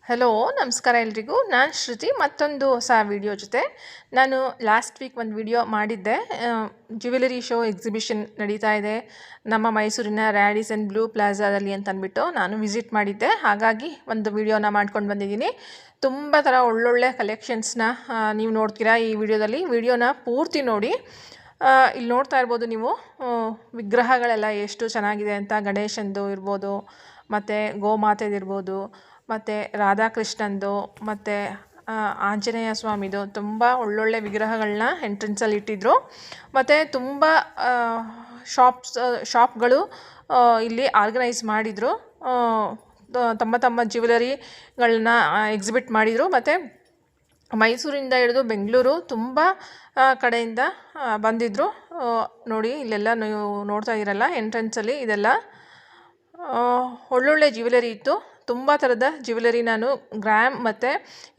Hello ನಮಸ್ಕಾರ ಎಲ್ರಿಗೂ. ನಾನು ಶ್ರುತಿ ಮತ್ತೊಂದು ಹೊಸ ವಿಡಿಯೋ ಜೊತೆ. ನಾನು ಲಾಸ್ಟ್ ವೀಕ್ ಒಂದು ವಿಡಿಯೋ ಮಾಡಿದ್ದೆ. ಜ್ಯುವೆಲರಿ ಶೋ ಎಕ್ಸಿಬಿಷನ್ ನಡೀತಾ ಇದೆ ನಮ್ಮ ಮೈಸೂರಿನ ರ್ಯಾಡಿಸನ್ ಬ್ಲೂ ಪ್ಲಾಜಾದಲ್ಲಿ ಅಂತ ಅಂದ್ಬಿಟ್ಟು ನಾನು ವಿಸಿಟ್ ಮಾಡಿದ್ದೆ. ಹಾಗಾಗಿ ಒಂದು ವಿಡಿಯೋನ ಮಾಡ್ಕೊಂಡು ಬಂದಿದ್ದೀನಿ. ತುಂಬ ಥರ ಒಳ್ಳೊಳ್ಳೆ ಕಲೆಕ್ಷನ್ಸ್ನ ನೀವು ನೋಡ್ತೀರಾ ಈ ವಿಡಿಯೋದಲ್ಲಿ. ವಿಡಿಯೋನ ಪೂರ್ತಿ ನೋಡಿ. ಇಲ್ಲಿ ನೋಡ್ತಾ ಇರ್ಬೋದು ನೀವು ವಿಗ್ರಹಗಳೆಲ್ಲ ಎಷ್ಟು ಚೆನ್ನಾಗಿದೆ ಅಂತ. ಗಣೇಶಂದು ಇರ್ಬೋದು, ಮತ್ತು ಗೋಮಾತೆದಿರ್ಬೋದು, ಮತ್ತು ರಾಧಾಕೃಷ್ಣಂದು, ಮತ್ತು ಆಂಜನೇಯ ಸ್ವಾಮಿದು ತುಂಬ ಒಳ್ಳೊಳ್ಳೆ ವಿಗ್ರಹಗಳನ್ನ ಎಂಟ್ರೆನ್ಸಲ್ಲಿ ಇಟ್ಟಿದ್ರು. ಮತ್ತು ತುಂಬ ಶಾಪ್ಗಳು ಇಲ್ಲಿ ಆರ್ಗನೈಸ್ ಮಾಡಿದರು. ತಮ್ಮ ತಮ್ಮ ಜ್ಯುವೆಲರಿಗಳನ್ನ ಎಕ್ಸಿಬಿಟ್ ಮಾಡಿದರು. ಮತ್ತು ಮೈಸೂರಿಂದ ಹಿಡಿದು ಬೆಂಗಳೂರು ತುಂಬ ಕಡೆಯಿಂದ ಬಂದಿದ್ದರು. ನೋಡಿ ಇಲ್ಲೆಲ್ಲ ನೀವು ನೋಡ್ತಾ ಇದ್ದೀರಲ್ಲ ಎಂಟ್ರೆನ್ಸಲ್ಲಿ, ಇದೆಲ್ಲ ಒಳ್ಳೊಳ್ಳೆ ಜ್ಯುವೆಲರಿ ಇತ್ತು. ತುಂಬ ಥರದ ಜ್ಯುವೆಲರಿ ನಾನು ಗ್ರಾಮ್ ಮತ್ತು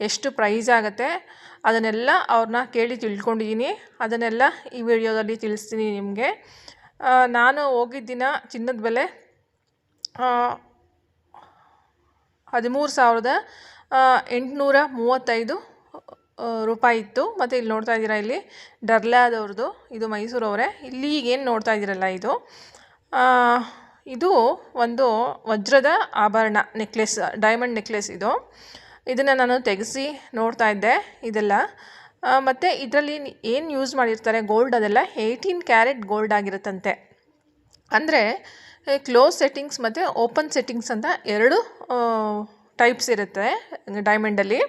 ಎಷ್ಟು ಪ್ರೈಸ್ ಆಗುತ್ತೆ ಅದನ್ನೆಲ್ಲ ಅವ್ರನ್ನ ಕೇಳಿ ತಿಳ್ಕೊಂಡಿದ್ದೀನಿ. ಅದನ್ನೆಲ್ಲ ಈ ವಿಡಿಯೋದಲ್ಲಿ ತಿಳಿಸ್ತೀನಿ ನಿಮಗೆ. ನಾನು ಹೋಗಿದ್ದ ದಿನ ಚಿನ್ನದ ಬೆಲೆ 13,835 ರೂಪಾಯಿ ಇತ್ತು. ಮತ್ತು ಇಲ್ಲಿ ನೋಡ್ತಾ ಇದ್ದೀರಾ, ಇಲ್ಲಿ ಡರ್ಲಾದವ್ರದ್ದು, ಇದು ಮೈಸೂರವರೇ. ಇಲ್ಲಿ ಏನು ನೋಡ್ತಾ ಇದ್ದೀರಲ್ಲ, ಇದು ಒಂದು ವಜ್ರದ ಆಭರಣ ನೆಕ್ಲೆಸ್, ಡೈಮಂಡ್ ನೆಕ್ಲೆಸ್. ಇದನ್ನು ನಾನು ತೆಗೆಸಿ ನೋಡ್ತಾ ಇದ್ದೆ ಇದೆಲ್ಲ. ಮತ್ತು ಇದರಲ್ಲಿ ಏನು ಯೂಸ್ ಮಾಡಿರ್ತಾರೆ ಗೋಲ್ಡ್, ಅದೆಲ್ಲ 18 ಕ್ಯಾರೆಟ್ ಗೋಲ್ಡ್ ಆಗಿರುತ್ತಂತೆ. ಅಂದರೆ ಕ್ಲೋಸ್ ಸೆಟ್ಟಿಂಗ್ಸ್ ಮತ್ತು ಓಪನ್ ಸೆಟ್ಟಿಂಗ್ಸ್ ಅಂತ ಎರಡು ಟೈಪ್ಸ್ ಇರುತ್ತೆ ಡೈಮಂಡಲ್ಲಿ.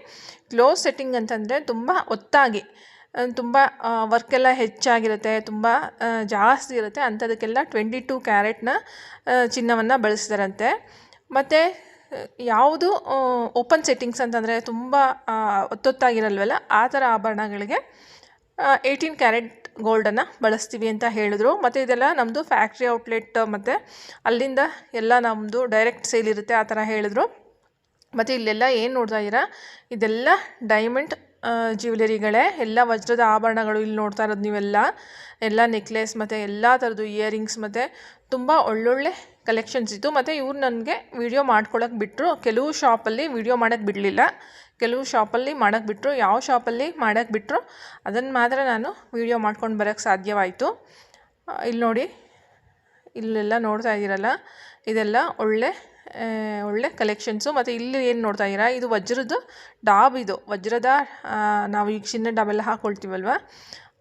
ಕ್ಲೋಸ್ ಸೆಟ್ಟಿಂಗ್ ಅಂತಂದರೆ ತುಂಬ ಒತ್ತಾಗಿ, ತುಂಬ ವರ್ಕೆಲ್ಲ ಹೆಚ್ಚಾಗಿರುತ್ತೆ, ತುಂಬ ಜಾಸ್ತಿ ಇರುತ್ತೆ. ಅಂಥದಕ್ಕೆಲ್ಲ 22 ಕ್ಯಾರೆಟ್ನ ಚಿನ್ನವನ್ನು ಬಳಸ್ತಾರಂತೆ. ಮತ್ತು ಯಾವುದು ಓಪನ್ ಸೆಟ್ಟಿಂಗ್ಸ್ ಅಂತಂದರೆ ತುಂಬ ಒತ್ತೊತ್ತಾಗಿರಲ್ವಲ್ಲ, ಆ ಥರ ಆಭರಣಗಳಿಗೆ 18 ಕ್ಯಾರೆಟ್ ಗೋಲ್ಡನ್ನು ಬಳಸ್ತೀವಿ ಅಂತ ಹೇಳಿದ್ರು. ಮತ್ತು ಇದೆಲ್ಲ ನಮ್ಮದು ಫ್ಯಾಕ್ಟ್ರಿ ಔಟ್ಲೆಟ್, ಮತ್ತು ಅಲ್ಲಿಂದ ಎಲ್ಲ ನಮ್ಮದು ಡೈರೆಕ್ಟ್ ಸೇಲ್ ಇರುತ್ತೆ ಆ ಥರ ಹೇಳಿದ್ರು. ಮತ್ತು ಇಲ್ಲೆಲ್ಲ ಏನು ನೋಡ್ತಾ ಇದ್ದೀರಾ, ಇದೆಲ್ಲ ಡೈಮಂಡ್ ಜ್ಯುವೆಲರಿಗಳೇ, ಎಲ್ಲ ವಜ್ರದ ಆಭರಣಗಳು. ಇಲ್ಲಿ ನೋಡ್ತಾ ಇರೋದು ನೀವೆಲ್ಲ ಎಲ್ಲ ನೆಕ್ಲೆಸ್ ಮತ್ತು ಎಲ್ಲ ಥರದ್ದು ಇಯರಿಂಗ್ಸ್, ಮತ್ತು ತುಂಬ ಒಳ್ಳೊಳ್ಳೆ ಕಲೆಕ್ಷನ್ಸ್ ಇತ್ತು. ಮತ್ತು ಇವ್ರು ನನಗೆ ವಿಡಿಯೋ ಮಾಡ್ಕೊಳಕ್ಕೆ ಬಿಟ್ಟರು. ಕೆಲವು ಶಾಪಲ್ಲಿ ವಿಡಿಯೋ ಮಾಡೋಕ್ಕೆ ಬಿಡಲಿಲ್ಲ, ಕೆಲವು ಶಾಪಲ್ಲಿ ಮಾಡೋಕ್ಕೆ ಬಿಟ್ಟರು. ಯಾವ ಶಾಪಲ್ಲಿ ಮಾಡೋಕ್ಕೆ ಬಿಟ್ಟರು ಅದನ್ನು ಮಾತ್ರ ನಾನು ವಿಡಿಯೋ ಮಾಡ್ಕೊಂಡು ಬರೋಕ್ಕೆ ಸಾಧ್ಯವಾಯಿತು. ಇಲ್ಲಿ ನೋಡಿ, ಇಲ್ಲೆಲ್ಲ ನೋಡ್ತಾ ಇದ್ದೀರಲ್ಲ, ಇದೆಲ್ಲ ಒಳ್ಳೆ ಕಲೆಕ್ಷನ್ಸು. ಮತ್ತು ಇಲ್ಲಿ ಏನು ನೋಡ್ತಾ ಇದ್ದೀರಾ, ಇದು ವಜ್ರದ ಡಾಬ್. ಇದು ವಜ್ರದ, ನಾವು ಈಗ ಚಿನ್ನ ಡಾಬೆಲ್ಲ ಹಾಕ್ಕೊಳ್ತೀವಲ್ವ,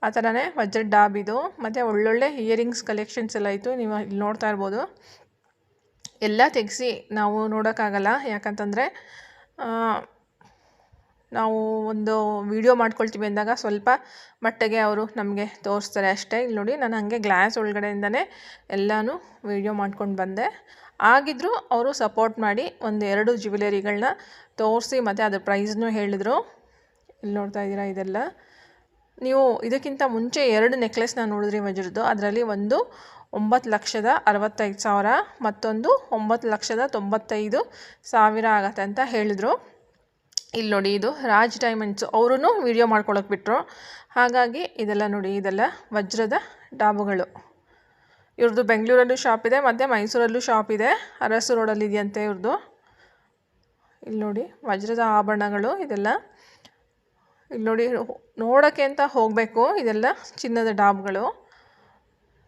ಆ ಥರನೇ ವಜ್ರದ ಡಾಬ್ ಇದು. ಮತ್ತು ಒಳ್ಳೊಳ್ಳೆ ಇಯರಿಂಗ್ಸ್ ಕಲೆಕ್ಷನ್ಸ್ ಎಲ್ಲ ಇತ್ತು. ನೀವು ಇಲ್ಲಿ ನೋಡ್ತಾ ಇರ್ಬೋದು. ಎಲ್ಲ ತೆಗೆಸಿ ನಾವು ನೋಡೋಕ್ಕಾಗಲ್ಲ, ಯಾಕಂತಂದರೆ ನಾವು ಒಂದು ವಿಡಿಯೋ ಮಾಡ್ಕೊಳ್ತೀವಿ ಅಂದಾಗ ಸ್ವಲ್ಪ ಮಟ್ಟಿಗೆ ಅವರು ನಮಗೆ ತೋರಿಸ್ತಾರೆ ಅಷ್ಟೇ. ಇಲ್ಲಿ ನೋಡಿ, ನಾನು ಹಾಗೆ ಗ್ಲಾಸ್ ಒಳಗಡೆಯಿಂದನೇ ಎಲ್ಲನೂ ವಿಡಿಯೋ ಮಾಡ್ಕೊಂಡು ಬಂದೆ. ಆಗಿದ್ದರೂ ಅವರು ಸಪೋರ್ಟ್ ಮಾಡಿ ಒಂದು 2 ಜ್ಯುವೆಲರಿಗಳನ್ನ ತೋರಿಸಿ ಮತ್ತು ಅದ್ರ ಪ್ರೈಸ್ನೂ ಹೇಳಿದರು. ಇಲ್ಲಿ ನೋಡ್ತಾ ಇದ್ದೀರಾ, ಇದೆಲ್ಲ ನೀವು ಇದಕ್ಕಿಂತ ಮುಂಚೆ 2 ನೆಕ್ಲೆಸ್ನ ನೋಡಿದ್ರಿ ವಜ್ರದ್ದು. ಅದರಲ್ಲಿ ಒಂದು 9,65,000, ಮತ್ತೊಂದು 9,95,000 ಆಗತ್ತೆ ಅಂತ ಹೇಳಿದರು. ಇಲ್ಲಿ ನೋಡಿ, ಇದು ರಾಜ್ ಡೈಮಂಡ್ಸು, ಅವರೂ ವಿಡಿಯೋ ಮಾಡ್ಕೊಳಕ್ಕೆ ಬಿಟ್ಟರು. ಹಾಗಾಗಿ ಇದೆಲ್ಲ ನೋಡಿ, ಇದೆಲ್ಲ ವಜ್ರದ ಡಾಬುಗಳು. ಇವ್ರದ್ದು ಬೆಂಗಳೂರಲ್ಲೂ ಶಾಪ್ ಇದೆ, ಮತ್ತು ಮೈಸೂರಲ್ಲೂ ಶಾಪ್ ಇದೆ, ಅರಸು ರೋಡಲ್ಲಿ ಇದೆಯಂತೆ ಇವ್ರದ್ದು. ಇಲ್ಲಿ ನೋಡಿ, ವಜ್ರದ ಆಭರಣಗಳು ಇದೆಲ್ಲ. ಇಲ್ಲಿ ನೋಡಿ, ನೋಡೋಕ್ಕೆ ಅಂತ ಹೋಗಬೇಕು. ಇದೆಲ್ಲ ಚಿನ್ನದ ಡಾಬ್ಗಳು.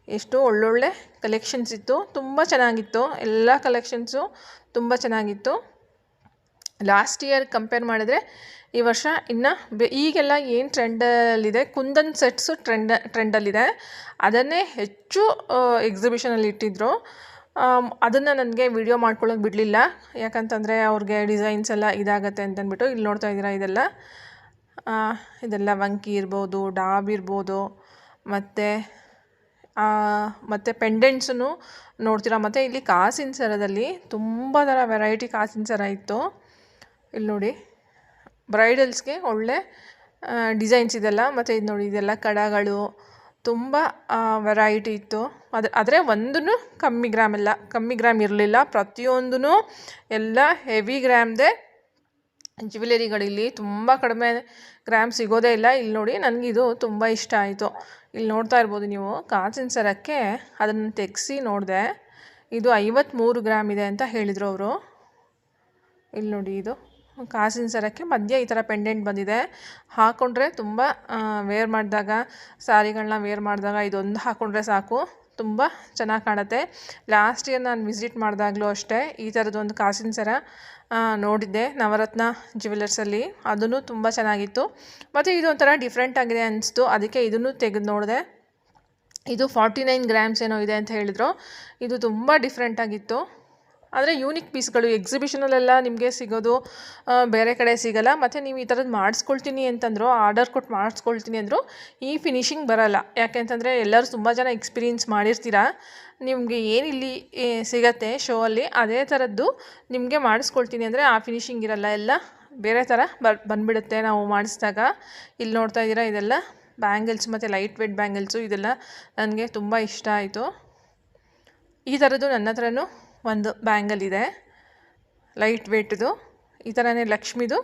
ಎಷ್ಟು ಒಳ್ಳೊಳ್ಳೆ ಕಲೆಕ್ಷನ್ಸ್ ಇತ್ತು, ತುಂಬ ಚೆನ್ನಾಗಿತ್ತು. ಎಲ್ಲ ಕಲೆಕ್ಷನ್ಸು ತುಂಬ ಚೆನ್ನಾಗಿತ್ತು. ಲಾಸ್ಟ್ ಇಯರ್ ಕಂಪೇರ್ ಮಾಡಿದ್ರೆ ಈ ವರ್ಷ ಇನ್ನು ಈಗೆಲ್ಲ ಏನು ಟ್ರೆಂಡಲ್ಲಿದೆ, ಕುಂದನ್ ಸೆಟ್ಸು ಟ್ರೆಂಡಲ್ಲಿದೆ. ಅದನ್ನೇ ಹೆಚ್ಚು ಎಕ್ಸಿಬಿಷನಲ್ಲಿ ಇಟ್ಟಿದ್ದರು. ಅದನ್ನು ನನಗೆ ವಿಡಿಯೋ ಮಾಡ್ಕೊಳ್ಳೋಕೆ ಬಿಡಲಿಲ್ಲ, ಯಾಕಂತಂದರೆ ಅವ್ರಿಗೆ ಡಿಸೈನ್ಸ್ ಎಲ್ಲ ಇದಾಗತ್ತೆ ಅಂತಂದ್ಬಿಟ್ಟು. ಇಲ್ಲಿ ನೋಡ್ತಾ ಇದ್ದೀರಾ, ಇದೆಲ್ಲ ವಂಕಿ ಇರ್ಬೋದು, ಡಾಬ್ ಇರ್ಬೋದು, ಮತ್ತು ಪೆಂಡೆಂಟ್ಸನ್ನು ನೋಡ್ತೀರಾ. ಮತ್ತು ಇಲ್ಲಿ ಕಾಸಿನ ಸರದಲ್ಲಿ ತುಂಬ ಥರ ವೆರೈಟಿ ಕಾಸಿನ ಸರ ಇತ್ತು. ಇಲ್ಲಿ ನೋಡಿ, ಬ್ರೈಡಲ್ಸ್ಗೆ ಒಳ್ಳೆ ಡಿಸೈನ್ಸ್ ಇದೆಲ್ಲ. ಮತ್ತು ಇದು ನೋಡಿ, ಇದೆಲ್ಲ ಕಡಗಳು, ತುಂಬ ವೆರೈಟಿ ಇತ್ತು. ಆದರೆ ಒಂದೂ ಕಮ್ಮಿ ಗ್ರಾಮ್ ಇರಲಿಲ್ಲ. ಪ್ರತಿಯೊಂದೂ ಎಲ್ಲ ಹೆವಿ ಗ್ರಾಮ್ದೇ ಜ್ಯುವೆಲರಿಗಳಿಲ್ಲಿ. ತುಂಬ ಕಡಿಮೆ ಗ್ರಾಮ್ ಸಿಗೋದೇ ಇಲ್ಲ. ಇಲ್ಲಿ ನೋಡಿ, ನನಗಿದು ತುಂಬ ಇಷ್ಟ ಆಯಿತು. ಇಲ್ಲಿ ನೋಡ್ತಾ ಇರ್ಬೋದು ನೀವು, ಕಾಸಿನ ಸರಕ್ಕೆ ಅದನ್ನು ತೆಗೆಸಿ ನೋಡಿದೆ. ಇದು 53 ಗ್ರಾಮ್ ಇದೆ ಅಂತ ಹೇಳಿದರು ಅವರು. ಇಲ್ಲಿ ನೋಡಿ, ಇದು ಕಾಸಿನ ಸರಕ್ಕೆ ಮಧ್ಯೆ ಈ ಥರ ಪೆಂಡೆಂಟ್ ಬಂದಿದೆ. ಹಾಕ್ಕೊಂಡ್ರೆ ತುಂಬ ವೇರ್ ಮಾಡಿದಾಗ ಸ್ಯಾರಿಗಳನ್ನ ವೇರ್ ಮಾಡಿದಾಗ ಇದೊಂದು ಹಾಕ್ಕೊಂಡ್ರೆ ಸಾಕು, ತುಂಬ ಚೆನ್ನಾಗಿ ಕಾಣುತ್ತೆ. ಲಾಸ್ಟ್ ಇಯರ್ ನಾನು ವಿಸಿಟ್ ಮಾಡಿದಾಗಲೂ ಅಷ್ಟೇ ಈ ಥರದ್ದೊಂದು ಕಾಸಿನ ಸರ ನೋಡಿದ್ದೆ ನವರತ್ನ ಜ್ಯುವೆಲರ್ಸಲ್ಲಿ. ಅದೂ ತುಂಬ ಚೆನ್ನಾಗಿತ್ತು. ಮತ್ತು ಇದೊಂಥರ ಡಿಫ್ರೆಂಟ್ ಆಗಿದೆ ಅನಿಸ್ತು, ಅದಕ್ಕೆ ಇದನ್ನು ತೆಗೆದು ನೋಡಿದೆ. ಇದು 49 ಗ್ರಾಮ್ಸ್ ಏನೋ ಇದೆ ಅಂತ ಹೇಳಿದರು. ಇದು ತುಂಬ ಡಿಫ್ರೆಂಟಾಗಿತ್ತು. ಆದರೆ ಯೂನಿಕ್ ಪೀಸ್ಗಳು ಎಕ್ಸಿಬಿಷನಲ್ಲೆಲ್ಲ ನಿಮಗೆ ಸಿಗೋದು ಬೇರೆ ಕಡೆ ಸಿಗೋಲ್ಲ. ಮತ್ತು ನೀವು ಈ ಥರದ್ದು ಮಾಡಿಸ್ಕೊಳ್ತೀನಿ ಅಂತಂದರು, ಆರ್ಡರ್ ಕೊಟ್ಟು ಮಾಡಿಸ್ಕೊಳ್ತೀನಿ ಅಂದರು, ಈ ಫಿನಿಶಿಂಗ್ ಬರೋಲ್ಲ. ಯಾಕೆಂತಂದರೆ ಎಲ್ಲರೂ ತುಂಬ ಜನ ಎಕ್ಸ್ಪೀರಿಯೆನ್ಸ್ ಮಾಡಿರ್ತೀರ, ನಿಮಗೆ ಏನಿಲ್ಲಿ ಸಿಗತ್ತೆ ಶೋ ಅಲ್ಲಿ ಅದೇ ಥರದ್ದು ನಿಮಗೆ ಮಾಡಿಸ್ಕೊಳ್ತೀನಿ ಅಂದರೆ ಆ ಫಿನಿಶಿಂಗ್ ಇರೋಲ್ಲ, ಎಲ್ಲ ಬೇರೆ ಥರ ಬಂದುಬಿಡುತ್ತೆ ನಾವು ಮಾಡಿಸಿದಾಗ. ಇಲ್ಲಿ ನೋಡ್ತಾ ಇದ್ದೀರಾ, ಇದೆಲ್ಲ ಬ್ಯಾಂಗಲ್ಸ್ ಮತ್ತು ಲೈಟ್ ವೇಟ್ ಬ್ಯಾಂಗಲ್ಸು. ಇದೆಲ್ಲ ನನಗೆ ತುಂಬ ಇಷ್ಟ ಆಯಿತು. ಈ ಥರದ್ದು ನನ್ನ ಹತ್ರನೂ ಒಂದು ಬ್ಯಾಂಗಲ್ ಇದೆ, ಲೈಟ್ ವೇಟ್ದು. ಈ ಥರನೇ ಲಕ್ಷ್ಮಿದು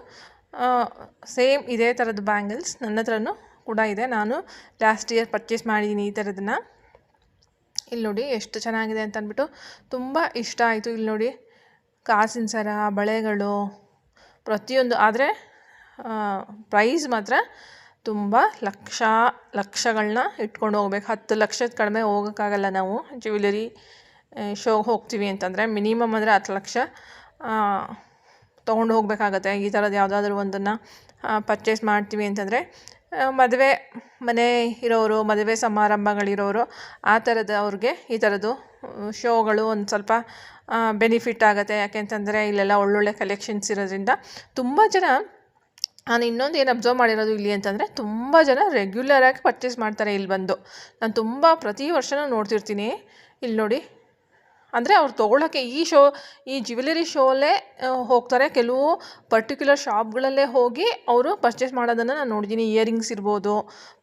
ಸೇಮ್ ಇದೇ ಥರದ್ದು ಬ್ಯಾಂಗಲ್ಸ್ ನನ್ನ ಹತ್ರನೂ ಕೂಡ ಇದೆ. ನಾನು ಲಾಸ್ಟ್ ಇಯರ್ ಪರ್ಚೇಸ್ ಮಾಡಿದ್ದೀನಿ ಈ ಥರದನ್ನು. ಇಲ್ಲಿ ನೋಡಿ ಎಷ್ಟು ಚೆನ್ನಾಗಿದೆ ಅಂತ ಅಂದ್ಬಿಟ್ಟು ತುಂಬ ಇಷ್ಟ ಆಯಿತು. ಇಲ್ಲಿ ನೋಡಿ ಕಾಸಿನ ಸರ, ಬಳೆಗಳು ಪ್ರತಿಯೊಂದು. ಆದರೆ ಪ್ರೈಸ್ ಮಾತ್ರ ತುಂಬ ಲಕ್ಷಗಳನ್ನ ಇಟ್ಕೊಂಡು ಹೋಗ್ಬೇಕು. 10 ಲಕ್ಷದ ಕಡಿಮೆ ಹೋಗೋಕ್ಕಾಗಲ್ಲ ನಾವು ಜ್ಯುವೆಲರಿ ಶೋಗೆ ಹೋಗ್ತೀವಿ ಅಂತಂದರೆ. ಮಿನಿಮಮ್ ಅಂದರೆ 10 ಲಕ್ಷ ತೊಗೊಂಡು ಹೋಗಬೇಕಾಗತ್ತೆ. ಈ ಥರದ್ದು ಯಾವುದಾದ್ರೂ ಒಂದನ್ನು ಪರ್ಚೇಸ್ ಮಾಡ್ತೀವಿ ಅಂತಂದರೆ. ಮದುವೆ ಮನೆ ಇರೋರು, ಮದುವೆ ಸಮಾರಂಭಗಳಿರೋರು, ಆ ಥರದವ್ರಿಗೆ ಈ ಥರದ್ದು ಶೋಗಳು ಒಂದು ಸ್ವಲ್ಪ ಬೆನಿಫಿಟ್ ಆಗುತ್ತೆ. ಯಾಕೆಂತಂದರೆ ಇಲ್ಲೆಲ್ಲ ಒಳ್ಳೊಳ್ಳೆ ಕಲೆಕ್ಷನ್ಸ್ ಇರೋದ್ರಿಂದ ತುಂಬ ಜನ. ನಾನು ಇನ್ನೊಂದು ಏನು ಅಬ್ಸರ್ವ್ ಮಾಡಿರೋದು ಇಲ್ಲಿ ಅಂತಂದರೆ, ತುಂಬ ಜನ ರೆಗ್ಯುಲರಾಗಿ ಪರ್ಚೇಸ್ ಮಾಡ್ತಾರೆ ಇಲ್ಲಿ ಬಂದು. ನಾನು ತುಂಬ ಪ್ರತಿ ವರ್ಷವೂ ನೋಡ್ತಿರ್ತೀನಿ. ಇಲ್ಲಿ ನೋಡಿ, ಅಂದರೆ ಅವ್ರು ತೊಗೊಳಕ್ಕೆ ಈ ಜ್ಯುವೆಲರಿ ಶೋಲ್ಲೇ ಹೋಗ್ತಾರೆ. ಕೆಲವು ಪರ್ಟಿಕ್ಯುಲರ್ ಶಾಪ್ಗಳಲ್ಲೇ ಹೋಗಿ ಅವರು ಪರ್ಚೇಸ್ ಮಾಡೋದನ್ನು ನಾನು ನೋಡಿದ್ದೀನಿ. ಇಯರಿಂಗ್ಸ್ ಇರ್ಬೋದು,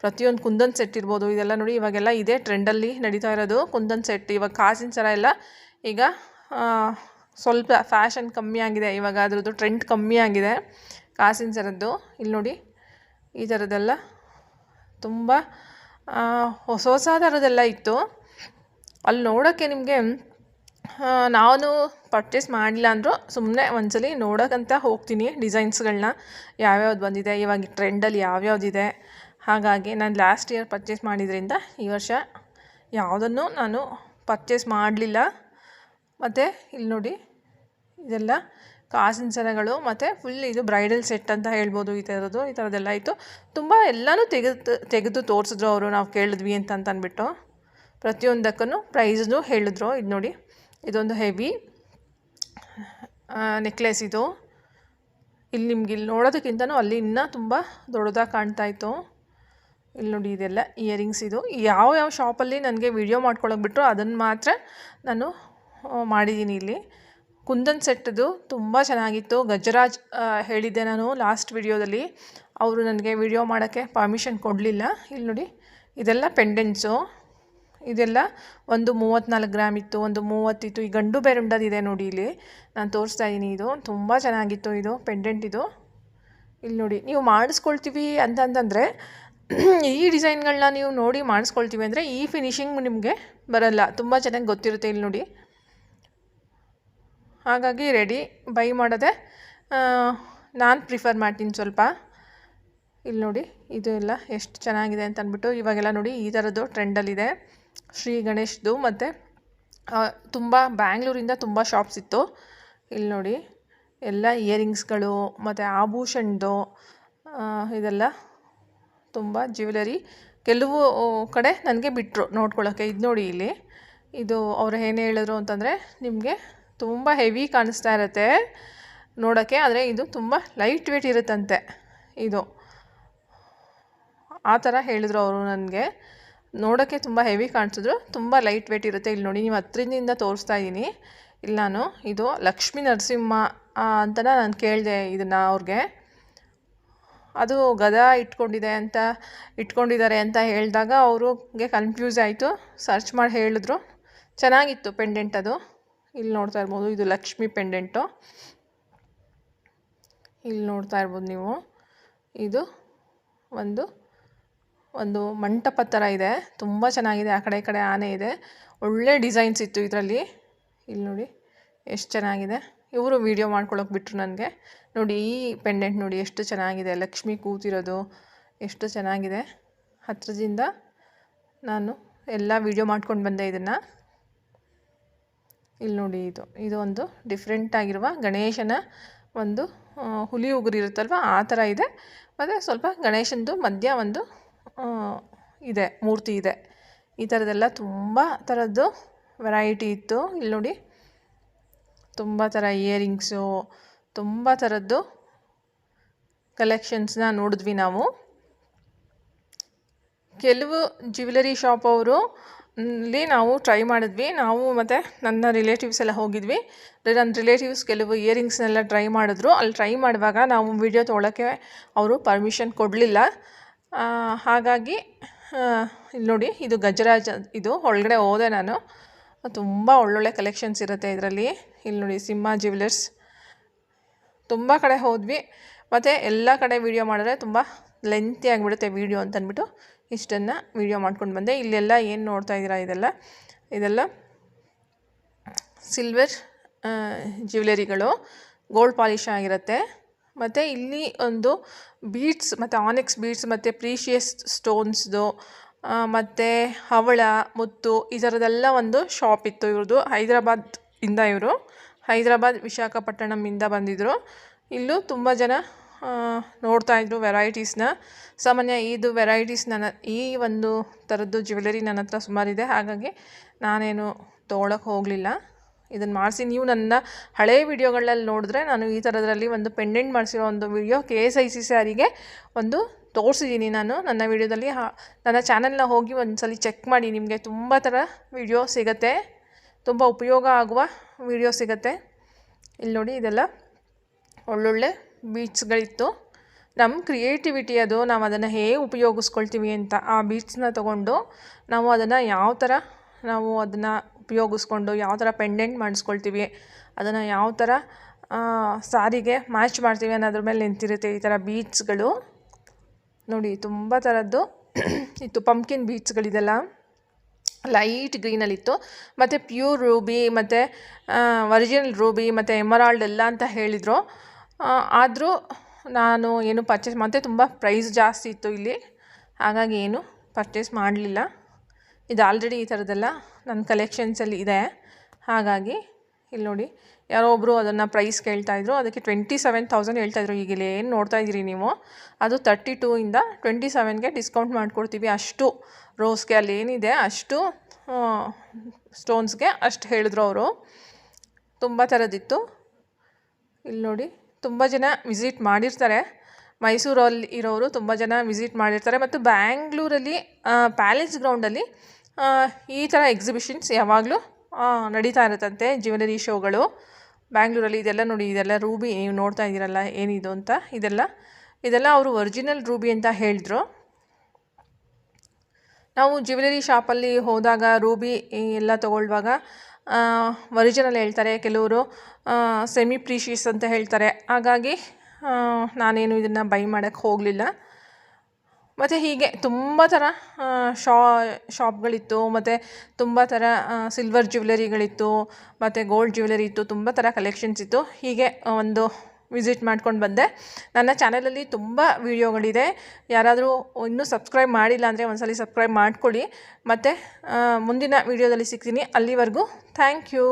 ಪ್ರತಿಯೊಂದು ಕುಂದನ್ ಸೆಟ್ ಇರ್ಬೋದು, ಇದೆಲ್ಲ ನೋಡಿ ಇವಾಗೆಲ್ಲ ಇದೇ ಟ್ರೆಂಡಲ್ಲಿ ನಡೀತಾ ಇರೋದು ಕುಂದನ್ ಸೆಟ್. ಇವಾಗ ಕಾಸಿನ ಸರ ಎಲ್ಲ ಈಗ ಸ್ವಲ್ಪ ಫ್ಯಾಷನ್ ಕಮ್ಮಿ ಆಗಿದೆ, ಇವಾಗ ಅದ್ರದ್ದು ಟ್ರೆಂಡ್ ಕಮ್ಮಿ ಆಗಿದೆ ಕಾಸಿನ ಸರದ್ದು. ಇಲ್ಲಿ ನೋಡಿ ಈ ಥರದ್ದೆಲ್ಲ ತುಂಬ ಹೊಸ ಥರದ್ದೆಲ್ಲ ಇತ್ತು. ಅಲ್ಲಿ ನೋಡೋಕ್ಕೆ ನಿಮಗೆ ನಾನು ಪರ್ಚೇಸ್ ಮಾಡಿಲ್ಲ ಅಂದರೂ ಸುಮ್ಮನೆ ಒಂದ್ಸಲಿ ನೋಡೋಕ್ಕಂತ ಹೋಗ್ತೀನಿ ಡಿಸೈನ್ಸ್ಗಳನ್ನ, ಯಾವ್ಯಾವ್ದು ಬಂದಿದೆ, ಇವಾಗ ಟ್ರೆಂಡಲ್ಲಿ ಯಾವ್ಯಾವ್ದಿದೆ. ಹಾಗಾಗಿ ನಾನು ಲಾಸ್ಟ್ ಇಯರ್ ಪರ್ಚೇಸ್ ಮಾಡಿದ್ರಿಂದ ಈ ವರ್ಷ ಯಾವುದನ್ನು ನಾನು ಪರ್ಚೇಸ್ ಮಾಡಲಿಲ್ಲ. ಮತ್ತು ಇಲ್ಲಿ ನೋಡಿ ಇದೆಲ್ಲ ಕಾಸಿನ ಸರಗಳು ಮತ್ತು ಫುಲ್ ಇದು ಬ್ರೈಡಲ್ ಸೆಟ್ ಅಂತ ಹೇಳ್ಬೋದು. ಈ ಥರದ್ದೆಲ್ಲ ಇತ್ತು. ತುಂಬ ಎಲ್ಲನೂ ತೆಗೆದು ತೋರಿಸಿದ್ರು ಅವರು, ನಾವು ಕೇಳಿದ್ವಿ ಅಂತ ಅಂದ್ಬಿಟ್ಟು. ಪ್ರತಿಯೊಂದಕ್ಕೂ ಪ್ರೈಸ್ನು ಹೇಳಿದ್ರು. ಇದು ನೋಡಿ, ಇದೊಂದು ಹೆವಿ ನೆಕ್ಲೆಸ್ ಇದು. ಇಲ್ಲಿ ನಿಮ್ಗೆ ಇಲ್ಲಿ ನೋಡೋದಕ್ಕಿಂತನೂ ಅಲ್ಲಿ ಇನ್ನೂ ತುಂಬ ದೊಡ್ಡದಾಗಿ ಕಾಣ್ತಾಯಿತ್ತು. ಇಲ್ಲಿ ನೋಡಿ ಇದೆಲ್ಲ ಇಯರಿಂಗ್ಸ್. ಇದು ಯಾವ ಶಾಪಲ್ಲಿ ನನಗೆ ವಿಡಿಯೋ ಮಾಡ್ಕೊಳಕ್ಕೆ ಬಿಟ್ಟರು ಅದನ್ನು ಮಾತ್ರ ನಾನು ಮಾಡಿದ್ದೀನಿ. ಇಲ್ಲಿ ಕುಂದನ್ ಸೆಟ್ದು ತುಂಬ ಚೆನ್ನಾಗಿತ್ತು. ಗಜರಾಜ್ ಹೇಳಿದ್ದೆ ನಾನು ಲಾಸ್ಟ್ ವಿಡಿಯೋದಲ್ಲಿ, ಅವರು ನನಗೆ ವಿಡಿಯೋ ಮಾಡೋಕ್ಕೆ ಪರ್ಮಿಷನ್ ಕೊಡಲಿಲ್ಲ. ಇಲ್ಲಿ ನೋಡಿ ಇದೆಲ್ಲ ಪೆಂಡೆಂಟ್ಸು. ಇದೆಲ್ಲ ಒಂದು 34 ಗ್ರಾಮ್ ಇತ್ತು, ಒಂದು 30 ಇತ್ತು. ಈ ಗಂಡು ಬೆರುಂಡದಿದೆ ನೋಡಿ, ಇಲ್ಲಿ ನಾನು ತೋರಿಸ್ತಾ ಇದ್ದೀನಿ. ಇದು ತುಂಬ ಚೆನ್ನಾಗಿತ್ತು, ಇದು ಪೆಂಡೆಂಟ್ ಇದು. ಇಲ್ಲಿ ನೋಡಿ, ನೀವು ಮಾಡಿಸ್ಕೊಳ್ತೀವಿ ಅಂತಂದರೆ ಈ ಡಿಸೈನ್ಗಳನ್ನ ನೀವು ನೋಡಿ ಮಾಡಿಸ್ಕೊಳ್ತೀವಿ ಅಂದರೆ ಈ ಫಿನಿಶಿಂಗ್ ನಿಮಗೆ ಬರಲ್ಲ, ತುಂಬ ಚೆನ್ನಾಗಿ ಗೊತ್ತಿರುತ್ತೆ. ಇಲ್ಲಿ ನೋಡಿ, ಹಾಗಾಗಿ ರೆಡಿ ಬೈ ಮಾಡೋದೆ ನಾನು ಪ್ರಿಫರ್ ಮಾಡ್ತೀನಿ ಸ್ವಲ್ಪ. ಇಲ್ಲಿ ನೋಡಿ ಇದು ಎಲ್ಲ ಎಷ್ಟು ಚೆನ್ನಾಗಿದೆ ಅಂತ ಅಂದ್ಬಿಟ್ಟು. ಇವಾಗೆಲ್ಲ ನೋಡಿ ಈ ಥರದ್ದು ಟ್ರೆಂಡಲ್ಲಿದೆ ಶ್ರೀ ಗಣೇಶ್ದು. ಮತ್ತು ತುಂಬ ಬ್ಯಾಂಗ್ಳೂರಿಂದ ತುಂಬ ಶಾಪ್ಸ್ ಇತ್ತು. ಇಲ್ಲಿ ನೋಡಿ ಎಲ್ಲ ಇಯರಿಂಗ್ಸ್ಗಳು ಮತ್ತು ಆಭೂಷಣದ್ದು ಇದೆಲ್ಲ ತುಂಬ ಜ್ಯುವೆಲರಿ. ಕೆಲವು ಕಡೆ ನನಗೆ ಬಿಟ್ಟರು ನೋಡ್ಕೊಳ್ಳೋಕ್ಕೆ. ಇದು ನೋಡಿ, ಇಲ್ಲಿ ಇದು ಅವರು ಏನು ಹೇಳಿದ್ರು ಅಂತಂದರೆ, ನಿಮಗೆ ತುಂಬ ಹೆವಿ ಕಾಣಿಸ್ತಾ ಇರುತ್ತೆ ನೋಡೋಕ್ಕೆ, ಆದರೆ ಇದು ತುಂಬ ಲೈಟ್ ವೇಟ್ ಇರುತ್ತಂತೆ. ಇದು ಆ ಥರ ಹೇಳಿದ್ರು ಅವರು ನನಗೆ. ನೋಡೋಕ್ಕೆ ತುಂಬ ಹೆವಿ ಕಾಣಿಸಿದ್ರು, ತುಂಬ ಲೈಟ್ ವೇಟ್ ಇರುತ್ತೆ. ಇಲ್ಲಿ ನೋಡಿ, ನೀವು ಹತ್ರದಿಂದ ತೋರಿಸ್ತಾ ಇದ್ದೀನಿ. ಇಲ್ಲಿ ನಾನು ಇದು ಲಕ್ಷ್ಮೀ ನರಸಿಂಹ ಅಂತ ನಾನು ಕೇಳಿದೆ ಇದನ್ನು ಅವ್ರಿಗೆ. ಅದು ಗದಾ ಇಟ್ಕೊಂಡಿದ್ದಾರೆ ಅಂತ ಹೇಳಿದಾಗ ಅವ್ರಿಗೆ ಕನ್ಫ್ಯೂಸ್ ಆಯಿತು. ಸರ್ಚ್ ಮಾಡಿ ಹೇಳಿದ್ರು. ಚೆನ್ನಾಗಿತ್ತು ಪೆಂಡೆಂಟ್ ಅದು. ಇಲ್ಲಿ ನೋಡ್ತಾ ಇರ್ಬೋದು, ಇದು ಲಕ್ಷ್ಮಿ ಪೆಂಡೆಂಟು. ಇಲ್ಲಿ ನೋಡ್ತಾ ಇರ್ಬೋದು ನೀವು, ಇದು ಒಂದು ಮಂಟಪ ಥರ ಇದೆ, ತುಂಬ ಚೆನ್ನಾಗಿದೆ. ಆ ಕಡೆ ಈ ಕಡೆ ಆನೆ ಇದೆ, ಒಳ್ಳೆ ಡಿಸೈನ್ಸ್ ಇತ್ತು ಇದರಲ್ಲಿ. ಇಲ್ಲಿ ನೋಡಿ ಎಷ್ಟು ಚೆನ್ನಾಗಿದೆ. ಇವರು ವೀಡಿಯೋ ಮಾಡ್ಕೊಳ್ಳೋಕೆ ಬಿಟ್ಟರು ನನಗೆ. ನೋಡಿ ಈ ಪೆಂಡೆಂಟ್ ನೋಡಿ ಎಷ್ಟು ಚೆನ್ನಾಗಿದೆ, ಲಕ್ಷ್ಮಿ ಕೂತಿರೋದು ಎಷ್ಟು ಚೆನ್ನಾಗಿದೆ. ಹತ್ತಿರದಿಂದ ನಾನು ಎಲ್ಲ ವೀಡಿಯೋ ಮಾಡ್ಕೊಂಡು ಬಂದೆ ಇದನ್ನು. ಇಲ್ಲಿ ನೋಡಿ ಇದು ಒಂದು ಡಿಫ್ರೆಂಟ್ ಆಗಿರುವ ಗಣೇಶನ ಒಂದು ಹುಲಿ ಉಗುರು ಇರುತ್ತಲ್ವ ಆ ಥರ ಇದೆ. ಮತ್ತು ಸ್ವಲ್ಪ ಗಣೇಶನದು ಮಧ್ಯ ಒಂದು ಇದೆ ಮೂರ್ತಿ ಇದೆ. ಈ ಥರದ್ದೆಲ್ಲ ತುಂಬ ಥರದ್ದು ವೆರೈಟಿ ಇತ್ತು. ಇಲ್ಲಿ ನೋಡಿ ತುಂಬ ಥರ ಇಯರಿಂಗ್ಸು, ತುಂಬ ಥರದ್ದು ಕಲೆಕ್ಷನ್ಸ್ನ ನೋಡಿದ್ವಿ ನಾವು. ಕೆಲವು ಜ್ಯುವೆಲರಿ ಶಾಪ್ ಅವರು ಇಲ್ಲಿ ನಾವು ಟ್ರೈ ಮಾಡಿದ್ವಿ. ನಾವು ಮತ್ತು ನನ್ನ ರಿಲೇಟಿವ್ಸ್ ಎಲ್ಲ ಹೋಗಿದ್ವಿ. ನನ್ನ ರಿಲೇಟಿವ್ಸ್ ಕೆಲವು ಇಯರಿಂಗ್ಸ್ನೆಲ್ಲ ಟ್ರೈ ಮಾಡಿದ್ರು. ಅಲ್ಲಿ ಟ್ರೈ ಮಾಡುವಾಗ ನಾವು ವಿಡಿಯೋ ತೊಗೊಳಕ್ಕೆ ಅವರು ಪರ್ಮಿಷನ್ ಕೊಡಲಿಲ್ಲ. ಹಾಗಾಗಿ ಇಲ್ಲಿ ನೋಡಿ ಇದು ಗಜರಾಜ್, ಇದು ಒಳಗಡೆ ಹೋದೆ ನಾನು. ತುಂಬ ಒಳ್ಳೊಳ್ಳೆ ಕಲೆಕ್ಷನ್ಸ್ ಇರುತ್ತೆ ಇದರಲ್ಲಿ. ಇಲ್ಲಿ ನೋಡಿ ಸಿಂಹ ಜ್ಯುವೆಲರ್ಸ್. ತುಂಬ ಕಡೆ ಹೋದ್ವಿ, ಮತ್ತು ಎಲ್ಲ ಕಡೆ ವೀಡಿಯೋ ಮಾಡಿದ್ರೆ ತುಂಬ ಲೆಂತಿ ಆಗಿಬಿಡುತ್ತೆ ವೀಡಿಯೋ ಅಂತ ಅಂದ್ಬಿಟ್ಟು ಇಷ್ಟನ್ನು ವೀಡಿಯೋ ಮಾಡ್ಕೊಂಡು ಬಂದೆ. ಇಲ್ಲೆಲ್ಲ ಏನು ನೋಡ್ತಾ ಇದ್ದೀರಾ ಇದೆಲ್ಲ ಸಿಲ್ವರ್ ಜ್ಯುವೆಲರಿಗಳು, ಗೋಲ್ಡ್ ಪಾಲಿಶ್ ಆಗಿರುತ್ತೆ. ಮತ್ತು ಇಲ್ಲಿ ಒಂದು ಬೀಡ್ಸ್ ಮತ್ತು ಆನೆಕ್ಸ್ ಬೀಡ್ಸ್ ಮತ್ತು ಪ್ರೀಶಿಯಸ್ ಸ್ಟೋನ್ಸ್ದು ಮತ್ತು ಹವಳ ಮುತ್ತು ಈ ಥರದ್ದೆಲ್ಲ ಒಂದು ಶಾಪ್ ಇತ್ತು ಇವ್ರದ್ದು. ಇವರು ಹೈದರಾಬಾದ್ ವಿಶಾಖಪಟ್ಟಣಮಿಂದ ಬಂದಿದ್ದರು. ಇಲ್ಲೂ ತುಂಬ ಜನ ನೋಡ್ತಾಯಿದ್ರು ವೆರೈಟೀಸ್ನ. ಸಾಮಾನ್ಯ ಇದು ವೆರೈಟೀಸ್ ಈ ಒಂದು ಥರದ್ದು ಜ್ಯುವೆಲರಿ ನನ್ನ ಹತ್ರ ಸುಮಾರಿದೆ, ಹಾಗಾಗಿ ನಾನೇನು ತೊಗೊಳಕ್ಕೆ ಹೋಗಲಿಲ್ಲ. ಇದನ್ನು ಮಾಡಿಸಿ ನೀವು ನನ್ನ ಹಳೆ ವಿಡಿಯೋಗಳಲ್ಲಿ ನೋಡಿದ್ರೆ ನಾನು ಈ ಥರದ್ರಲ್ಲಿ ಒಂದು ಪೆಂಡೆಂಟ್ ಮಾಡಿಸಿರೋ ಒಂದು ವಿಡಿಯೋ KSIC ಸ್ಯಾರಿಗೆ ಒಂದು ತೋರಿಸಿದ್ದೀನಿ ನಾನು ನನ್ನ ವಿಡಿಯೋದಲ್ಲಿ. ನನ್ನ ಚಾನಲ್ನ ಹೋಗಿ ಒಂದು ಸಲ ಚೆಕ್ ಮಾಡಿ, ನಿಮಗೆ ತುಂಬ ಥರ ವಿಡಿಯೋ ಸಿಗುತ್ತೆ, ತುಂಬ ಉಪಯೋಗ ಆಗುವ ವಿಡಿಯೋ ಸಿಗುತ್ತೆ. ಇಲ್ಲಿ ನೋಡಿ ಇದೆಲ್ಲ ಒಳ್ಳೊಳ್ಳೆ ಬೀಡ್ಸ್ಗಳಿತ್ತು. ನಮ್ಮ ಕ್ರಿಯೇಟಿವಿಟಿ ಅದು, ನಾವು ಅದನ್ನು ಹೇಗೆ ಉಪಯೋಗಿಸ್ಕೊಳ್ತೀವಿ ಅಂತ. ಆ ಬೀಡ್ಸ್ನ ತೊಗೊಂಡು ನಾವು ಅದನ್ನು ಯಾವ ಥರ ಉಪಯೋಗಿಸ್ಕೊಂಡು ಯಾವ ಥರ ಪೆಂಡೆಂಟ್ ಮಾಡಿಸ್ಕೊಳ್ತೀವಿ, ಅದನ್ನು ಯಾವ ಥರ ಸಾರಿಗೆ ಮ್ಯಾಚ್ ಮಾಡ್ತೀವಿ ಅನ್ನೋದ್ರ ಮೇಲೆ ನಿಂತಿರುತ್ತೆ ಈ ಥರ ಬೀಡ್ಸ್ಗಳು. ನೋಡಿ ತುಂಬ ಥರದ್ದು ಇತ್ತು. ಪಂಪ್ಕಿನ್ ಬೀಡ್ಸ್ಗಳಿದೆಲ್ಲ ಲೈಟ್ ಗ್ರೀನಲ್ಲಿತ್ತು, ಮತ್ತು ಪ್ಯೂರ್ ರೂಬಿ ಮತ್ತು ಒರಿಜಿನಲ್ ರೂಬಿ ಮತ್ತು ಎಮರಾಲ್ಡ್ ಎಲ್ಲ ಅಂತ ಹೇಳಿದರು. ಆದರೂ ನಾನು ಏನು ಪರ್ಚೇಸ್ ಮತ್ತು ತುಂಬ ಪ್ರೈಸ್ ಜಾಸ್ತಿ ಇತ್ತು ಇಲ್ಲಿ, ಹಾಗಾಗಿ ಏನು ಪರ್ಚೇಸ್ ಮಾಡಲಿಲ್ಲ. ಇದು ಆಲ್ರೆಡಿ ಈ ಥರದ್ದೆಲ್ಲ ನನ್ನ ಕಲೆಕ್ಷನ್ಸಲ್ಲಿ ಇದೆ. ಹಾಗಾಗಿ ಇಲ್ಲಿ ನೋಡಿ ಯಾರೋ ಒಬ್ಬರು ಅದನ್ನು ಪ್ರೈಸ್ ಕೇಳ್ತಾಯಿದ್ರು, ಅದಕ್ಕೆ 27,000 ಹೇಳ್ತಾಯಿದ್ರು. ಈಗ ಇಲ್ಲಿ ಏನು ನೋಡ್ತಾ ಇದ್ದೀರಿ ನೀವು ಅದು 32ಇಂದ 27ಗೆ ಡಿಸ್ಕೌಂಟ್ ಮಾಡಿಕೊಡ್ತೀವಿ. ಅಷ್ಟು ರೋಸ್ಗೆ ಅಲ್ಲಿ ಏನಿದೆ ಅಷ್ಟು ಸ್ಟೋನ್ಸ್ಗೆ ಅಷ್ಟು ಹೇಳಿದ್ರು ಅವರು. ತುಂಬ ಥರದ್ದಿತ್ತು. ಇಲ್ಲಿ ನೋಡಿ ತುಂಬ ಜನ ವಿಸಿಟ್ ಮಾಡಿರ್ತಾರೆ, ಮೈಸೂರಲ್ಲಿ ಇರೋರು ತುಂಬ ಜನ ವಿಸಿಟ್ ಮಾಡಿರ್ತಾರೆ. ಮತ್ತು ಬ್ಯಾಂಗ್ಳೂರಲ್ಲಿ ಪ್ಯಾಲೇಸ್ ಗ್ರೌಂಡಲ್ಲಿ ಈ ಥರ ಎಕ್ಸಿಬಿಷನ್ಸ್ ಯಾವಾಗಲೂ ನಡೀತಾ ಇರುತ್ತಂತೆ, ಜ್ಯುವೆಲರಿ ಶೋಗಳು ಬ್ಯಾಂಗ್ಳೂರಲ್ಲಿ. ಇದೆಲ್ಲ ನೋಡಿ, ಇದೆಲ್ಲ ರೂಬಿ ನೀವು ನೋಡ್ತಾ ಇದ್ದೀರಲ್ಲ ಏನಿದು ಅಂತ, ಇದೆಲ್ಲ ಅವರು ಒರಿಜಿನಲ್ ರೂಬಿ ಅಂತ ಹೇಳಿದ್ರು. ನಾವು ಜ್ಯುವೆಲರಿ ಶಾಪಲ್ಲಿ ಹೋದಾಗ ರೂಬಿ ಎಲ್ಲ ತೊಗೊಳ್ಳುವಾಗ ಒರಿಜಿನಲ್ ಹೇಳ್ತಾರೆ, ಕೆಲವರು ಸೆಮಿ ಪ್ರೀಶಿಯಸ್ ಅಂತ ಹೇಳ್ತಾರೆ. ಹಾಗಾಗಿ ನಾನೇನು ಇದನ್ನು ಬೈ ಮಾಡೋಕ್ಕೆ ಹೋಗಲಿಲ್ಲ. ಮತ್ತು ಹೀಗೆ ತುಂಬ ಥರ ಶಾಪ್ಗಳಿತ್ತು, ಮತ್ತು ತುಂಬ ಥರ ಸಿಲ್ವರ್ ಜ್ಯುವೆಲರಿಗಳಿತ್ತು, ಮತ್ತು ಗೋಲ್ಡ್ ಜ್ಯುವೆಲರಿ ಇತ್ತು, ತುಂಬ ಥರ ಕಲೆಕ್ಷನ್ಸ್ ಇತ್ತು. ಹೀಗೆ ಒಂದು ವಿಸಿಟ್ ಮಾಡ್ಕೊಂಡು ಬಂದೆ. ನನ್ನ ಚಾನಲಲ್ಲಿ ತುಂಬ ವೀಡಿಯೋಗಳಿದೆ, ಯಾರಾದರೂ ಇನ್ನೂ ಸಬ್ಸ್ಕ್ರೈಬ್ ಮಾಡಿಲ್ಲ ಅಂದರೆ ಒಂದ್ಸಲ ಸಬ್ಸ್ಕ್ರೈಬ್ ಮಾಡ್ಕೊಳ್ಳಿ. ಮತ್ತು ಮುಂದಿನ ವೀಡಿಯೋದಲ್ಲಿ ಸಿಗ್ತೀನಿ. ಅಲ್ಲಿವರೆಗೂ ಥ್ಯಾಂಕ್ ಯು.